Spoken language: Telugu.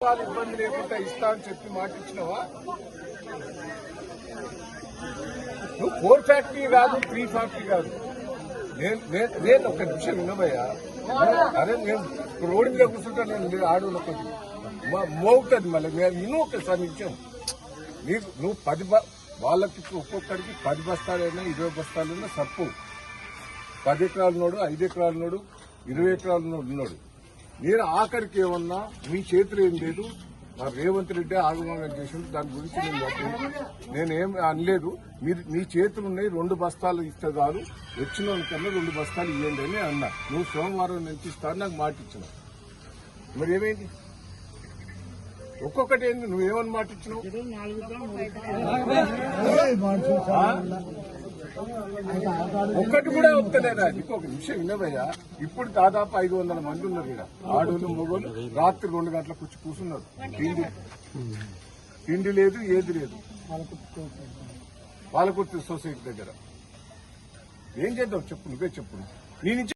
ఇబ్బంది లేకుండా ఇస్తా అని చెప్పి మాట ఇచ్చినవా? నువ్వు 450 కాదు, 340 కాదు. నేను ఒక నిమిషం వినబయ్యా. అరే నేను రోడ్డు మీద కూర్చుంటా, నేను ఆడోళ్ళ కొద్ది మోగుతుంది. మళ్ళీ నేను విను ఒకసారి నిమిషం. నువ్వు 10 వాళ్ళకి ఒక్కొక్కడికి 10 బస్తాలైనా 20 బస్తాలైనా సప్పు. 10 ఎకరాలు ఉన్నాడు, 5 ఎకరాలు ఉన్నాడు, 20 ఎకరాలు ఉన్నాడు. నేను ఆఖరికి ఏమన్నా మీ చేతిలో ఏం లేదు, మా రేవంత్ రెడ్డి ఆగమనం చేసింది, దాని గురించి నేనేం అనలేదు. మీరు మీ చేతులు ఉన్నాయి, 2 బస్తాలు ఇస్తే చాలు, వచ్చిన కన్నా 2 బస్తాలు ఇవ్వండి అని అన్నా. నువ్వు సోమవారం నుంచి ఇస్తాను నాకు మాట ఇచ్చిన. మరి ఏమైంది? ఒక్కొక్కటి ఏంది? నువ్వేమని మాట ఇచ్చినావు? ఒక్కటి కూడా ఒక్కలేదా? ఇంకొక నిమిషం వినవయ్యా. ఇప్పుడు దాదాపు 500 మంది ఉన్నారు ఇక్కడ, ఆడోళ్ళు మొగోళ్ళు. రాత్రి 2 గంటలకు వచ్చి కూర్చున్నారు. తిండి లేదు, ఏది లేదు. పాలకుర్తి సొసైటీ దగ్గర ఏం చేద్దాం చెప్పు, నువ్వే చెప్పు. నీ నుంచి